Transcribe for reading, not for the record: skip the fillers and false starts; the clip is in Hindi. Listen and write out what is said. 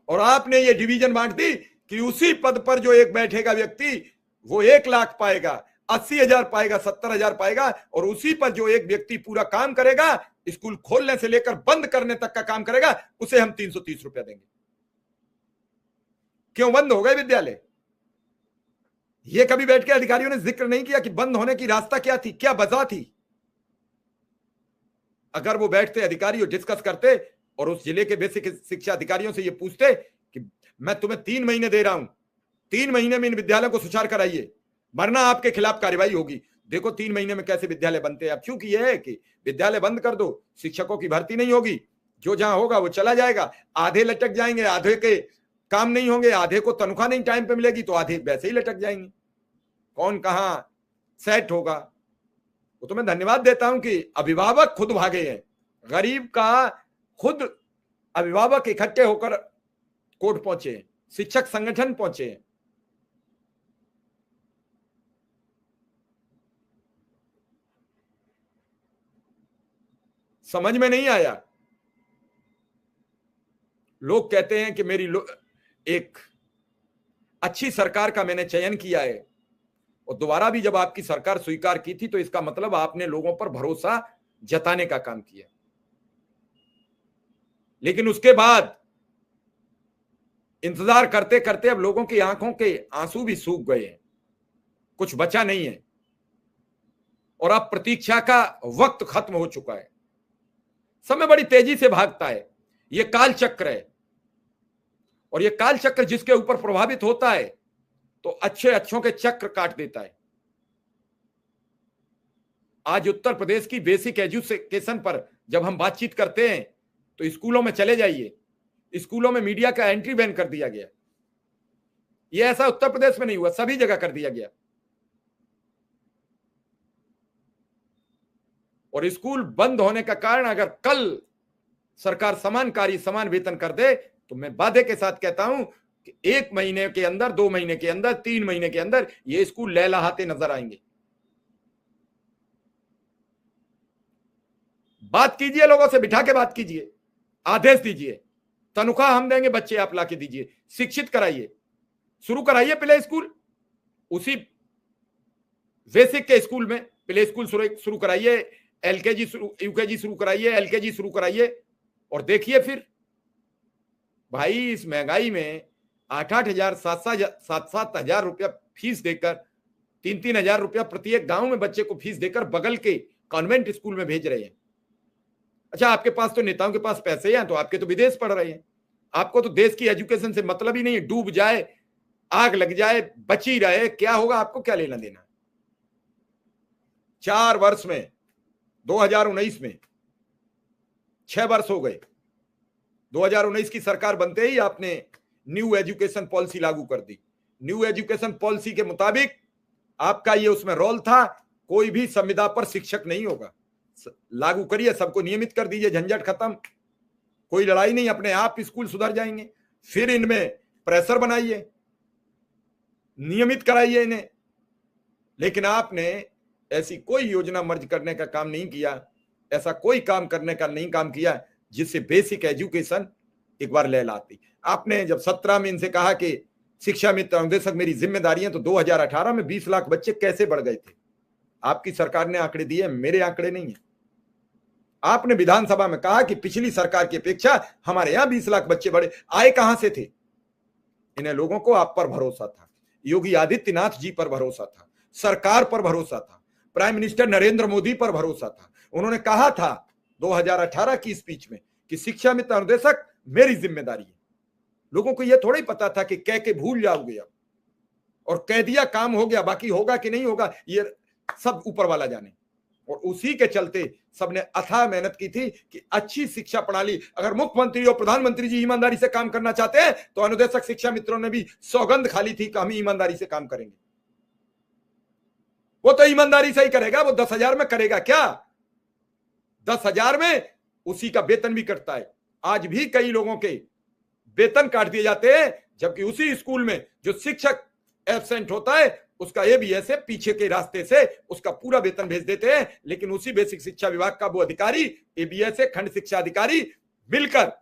और आपने ये डिवीजन बांट दी कि उसी पद पर जो एक बैठेगा व्यक्ति वो 1 लाख पाएगा, 80,000 पाएगा, 70,000 पाएगा, और उसी पर जो एक व्यक्ति पूरा काम करेगा, स्कूल खोलने से लेकर बंद करने तक का काम करेगा, उसे हम 330 रुपया देंगे। क्यों बंद हो गए विद्यालय? ये कभी बैठ के अधिकारियों ने जिक्र नहीं किया कि बंद होने की रास्ता क्या थी, क्या वजह थी? अगर वो बैठते अधिकारी और डिस्कस करते और उस जिले के बेसिक शिक्षा अधिकारियों से ये पूछते कि मैं तुम्हें 3 महीने दे रहा हूं, 3 महीने में इन विद्यालयों को सुचारू कराइए, वरना आपके खिलाफ कार्रवाई होगी। देखो 3 महीने में कैसे विद्यालय बनते हैं। अब क्योंकि यह है कि विद्यालय बंद कर दो, शिक्षकों की भर्ती नहीं होगी, जो जहां होगा वो चला जाएगा, आधे लटक जाएंगे, आधे के काम नहीं होंगे, आधे को तनख्वाह नहीं टाइम पे मिलेगी, तो आधे वैसे ही लटक जाएंगे। कौन कहां सेट होगा? वो तो मैं धन्यवाद देता हूं कि अभिभावक खुद भागे हैं, गरीब का खुद अभिभावक इकट्ठे होकर कोर्ट पहुंचे, शिक्षक संगठन पहुंचे। समझ में नहीं आया। लोग कहते हैं कि मेरी एक अच्छी सरकार का मैंने चयन किया है, और दोबारा भी जब आपकी सरकार स्वीकार की थी तो इसका मतलब आपने लोगों पर भरोसा जताने का काम किया। लेकिन उसके बाद इंतजार करते करते अब लोगों की आंखों के आंसू भी सूख गए हैं, कुछ बचा नहीं है, और अब प्रतीक्षा का वक्त खत्म हो चुका है। समय बड़ी तेजी से भागता है, यह काल चक्र है, और यह काल चक्र जिसके ऊपर प्रभावित होता है तो अच्छे अच्छों के चक्र काट देता है। आज उत्तर प्रदेश की बेसिक एजुकेशन पर जब हम बातचीत करते हैं तो स्कूलों में चले जाइए, स्कूलों में मीडिया का एंट्री बैन कर दिया गया। यह ऐसा उत्तर प्रदेश में नहीं हुआ, सभी जगह कर दिया गया। और स्कूल बंद होने का कारण अगर कल सरकार समान कार्य समान वेतन कर दे तो मैं वादे के साथ कहता हूं कि 1 महीने के अंदर, 2 महीने के अंदर, 3 महीने के अंदर ये स्कूल लहलहाते नजर आएंगे। बात कीजिए, लोगों से बिठा के बात कीजिए, आदेश दीजिए, तनख्वाह हम देंगे, बच्चे आप लाके दीजिए, शिक्षित कराइए, शुरू कराइए प्ले स्कूल, उसी बेसिक के स्कूल में प्ले स्कूल शुरू कराइए, एलकेजी यूकेजी शुरू कराइए, एलकेजी शुरू कराइए, और देखिए फिर भाई इस महंगाई में 8-8 हजार 7-7 हजार रुपया फीस देकर, 3-3 हजार रुपया प्रत्येक गांव में बच्चे को फीस देकर बगल के कॉन्वेंट स्कूल में भेज रहे हैं। अच्छा, आपके पास तो नेताओं के पास पैसे हैं, तो आपके तो विदेश पढ़ रहे हैं, आपको तो देश की एजुकेशन से मतलब ही नहीं है। डूब जाए, आग लग जाए, बची रहे, क्या होगा, आपको क्या लेना देना। 4 वर्ष में 2019 में 6 वर्ष हो गए। 2019 की सरकार बनते ही आपने न्यू एजुकेशन पॉलिसी लागू कर दी। न्यू एजुकेशन पॉलिसी के मुताबिक आपका ये उसमें रोल था, कोई भी संविदा पर शिक्षक नहीं होगा। लागू करिए, सबको नियमित कर दीजिए, झंझट खत्म, कोई लड़ाई नहीं, अपने आप स्कूल सुधर जाएंगे। फिर इनमें प्रेशर बनाइए, नियमित कराइए इन्हें। लेकिन आपने ऐसी कोई योजना मर्ज करने का काम नहीं किया, ऐसा कोई काम करने का नहीं काम किया जिससे बेसिक एजुकेशन एक बार लहलाती। आपने जब 17 में इनसे कहा कि शिक्षा मित्र अनुदेशक मेरी जिम्मेदारी है, तो 2018 में 20 लाख बच्चे कैसे बढ़ गए थे? आपकी सरकार ने आंकड़े दिए, मेरे आंकड़े नहीं है। आपने विधानसभा में कहा कि पिछली सरकार की अपेक्षा हमारे यहां 20 लाख बच्चे बढ़े, आए कहां से थे? इन्हें लोगों को आप पर भरोसा था, योगी आदित्यनाथ जी पर भरोसा था, सरकार पर भरोसा था, प्राइम मिनिस्टर नरेंद्र मोदी पर भरोसा था। उन्होंने कहा था 2018 की स्पीच में कि शिक्षा मित्र अनुदेशक मेरी जिम्मेदारी है। लोगों को यह थोड़ा ही पता था कि कह के भूल जाओगे अब, और कह दिया काम हो गया, बाकी होगा कि नहीं होगा ये सब ऊपर वाला जाने। और उसी के चलते सबने अथाह मेहनत की थी कि अच्छी शिक्षा प्रणाली, अगर मुख्यमंत्री और प्रधानमंत्री जी ईमानदारी से काम करना चाहते हैं तो अनुदेशक शिक्षा मित्रों ने भी सौगंध खाली थी कि हम ईमानदारी से काम करेंगे। वो तो ईमानदारी से ही करेगा, वो 10,000 में करेगा क्या? 10,000 में उसी का वेतन भी कटता है। आज भी कई लोगों के वेतन काट दिए जाते हैं, जबकि उसी स्कूल में जो शिक्षक एब्सेंट होता है उसका एबीएस है, पीछे के रास्ते से उसका पूरा वेतन भेज देते हैं। लेकिन उसी बेसिक शिक्षा विभाग का वो अधिकारी, एबीएस है, खंड शिक्षा अधिकारी, मिलकर